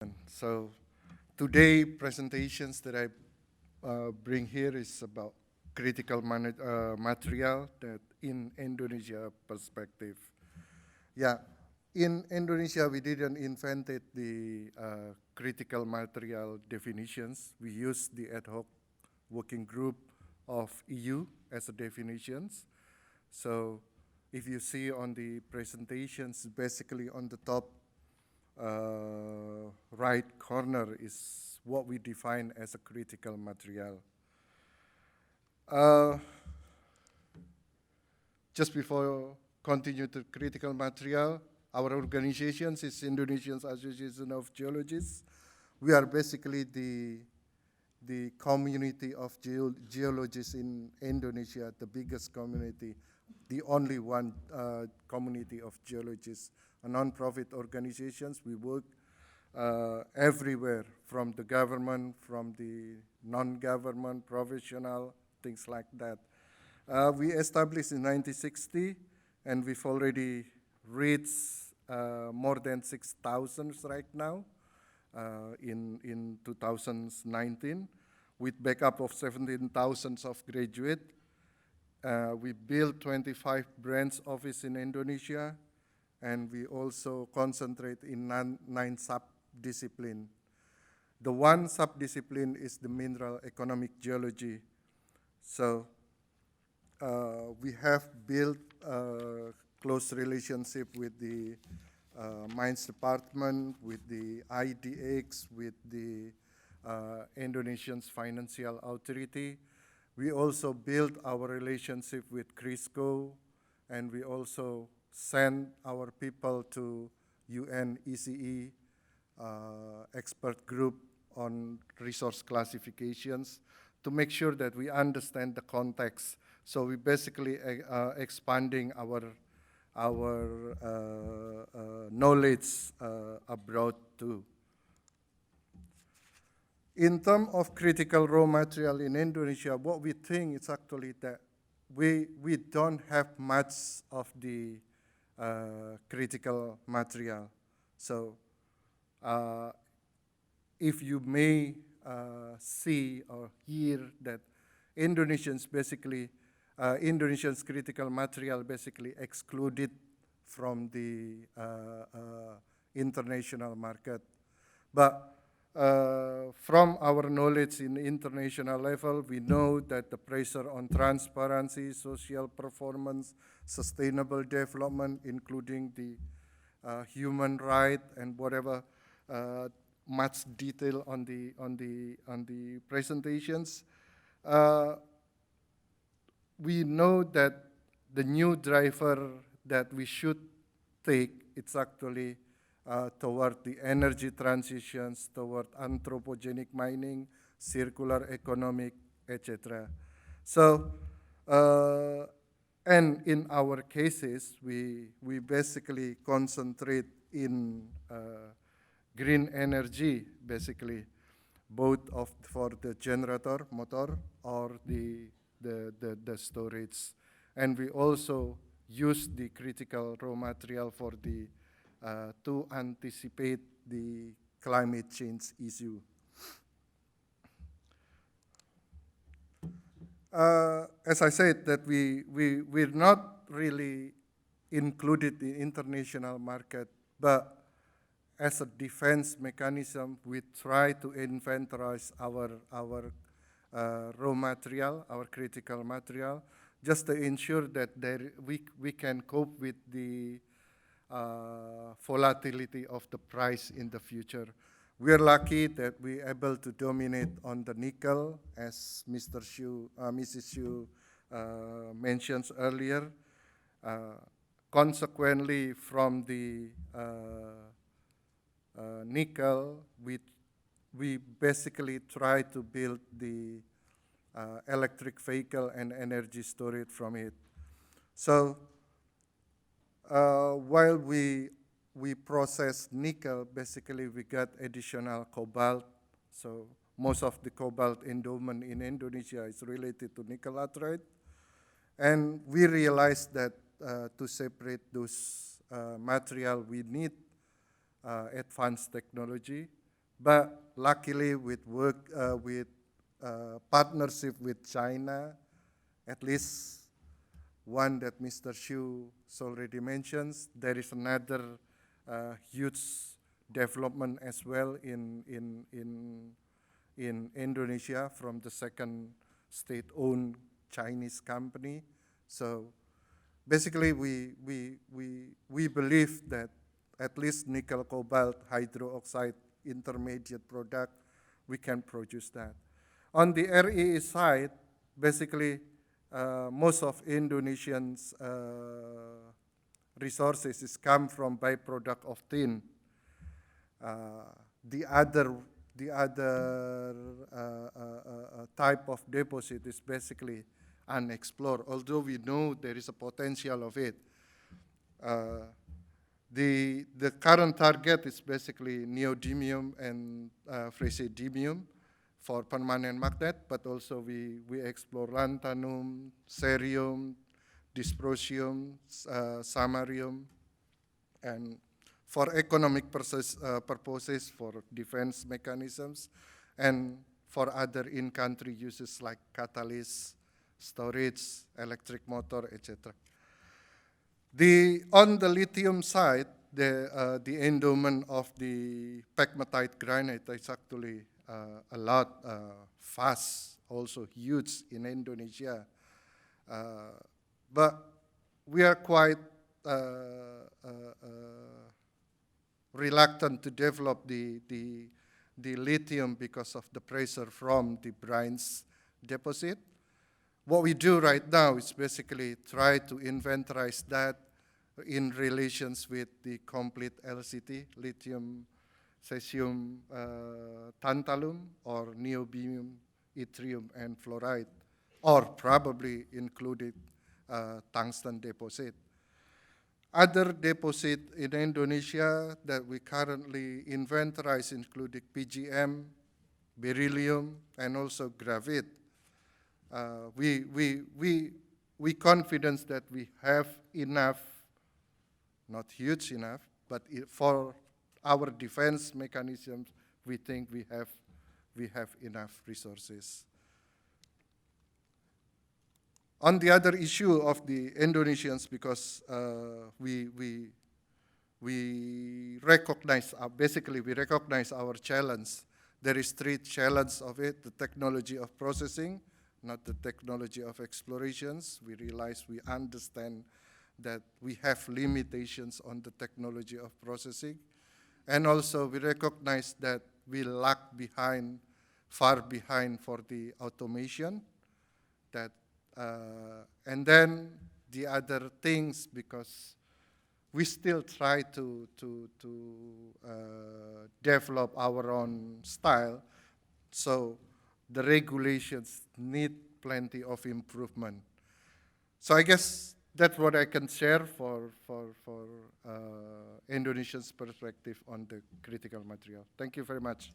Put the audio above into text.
And so today presentations that I bring here is about critical material that in Indonesia perspective. Yeah, in Indonesia we didn't invented the critical material definitions. We used the ad hoc working group of EU as a definitions. So if you see on the presentations, basically on the top right corner is what we define as a critical material. Just before continue to critical material, our organization is Indonesian Association of Geologists. We are basically the community of geologists in Indonesia, the biggest community, the only one community of geologists, a non-profit organizations. We work everywhere, from the government, from the non-government, professional, things like that. We established in 1960, and we've already reached more than 6,000 right now in 2019, with backup of 17,000 of graduate. We built 25 branch office in Indonesia, and we also concentrate in nine sub-discipline. The one sub-discipline is the mineral economic geology. So we have built a close relationship with the mines department, with the IDX, with the Indonesian Financial Authority. We also built our relationship with CRISCO, and we also send our people to UN ECE expert group on resource classifications to make sure that we understand the context. So we basically expanding our knowledge abroad too. In terms of critical raw material in Indonesia, what we think is actually that we don't have much of the critical material. So if you may see or hear that Indonesians basically, Indonesia's critical material basically excluded from the international market. But from our knowledge in international level, we know that the pressure on transparency, social performance, sustainable development, including the human right and whatever, much detail on the presentations. We know that the new driver that we should take, it's actually toward the energy transitions, toward anthropogenic mining, circular economic, etc. So, and in our cases, we basically concentrate in green energy, basically, both for the generator, motor, or the storage. And we also use the critical raw material for the to anticipate the climate change issue. As I said, that we're not really included in international market, but as a defense mechanism, we try to inventorize our raw material, our critical material, just to ensure that we can cope with the volatility of the price in the future. We're lucky that we're able to dominate on the nickel, as Mrs. Xu mentions earlier. Consequently, from the nickel, we basically try to build the electric vehicle and energy storage from it. So while we process nickel, basically we got additional cobalt. So most of the cobalt endowment in Indonesia is related to nickel laterite. And we realized that to separate those material, we need advanced technology. But luckily, with work, with partnership with China, at least one that Mr. Xu already mentions, there is another huge development as well in Indonesia from the second state-owned Chinese company. So basically, we believe that at least nickel cobalt hydroxide intermediate product, we can produce that. On the REE side, basically, most of Indonesians' resources is come from byproduct of tin. The other type of deposit is basically unexplored, although we know there is a potential of it. The current target is basically neodymium and praseodymium for permanent magnet, but also we explore lanthanum, cerium, dysprosium, samarium, and for economic purposes, for defense mechanisms, and for other in-country uses like catalyst, storage, electric motor, etc. On the lithium side, the endowment of the pegmatite granite is actually a lot fast, also huge in Indonesia. But we are quite reluctant to develop the lithium because of the pressure from the brines deposit. What we do right now is basically try to inventorize that in relations with the complete LCT, lithium, cesium, tantalum, or niobium, yttrium, and fluoride, or probably included tungsten deposit. Other deposit in Indonesia that we currently inventorize include PGM, beryllium, and also graphite. We confident that we have enough, not huge enough, but for our defense mechanisms, we think we have enough resources. On the other issue of the Indonesians, because we recognize, basically we recognize our challenge. There is three challenges of it: the technology of processing, not the technology of explorations. We realize, we understand that we have limitations on the technology of processing. And also we recognize that we lag behind, far behind for the automation. And then the other things, because we still try to develop our own style, so the regulations need plenty of improvement. So I guess that's what I can share for Indonesia's perspective on the critical material. Thank you very much.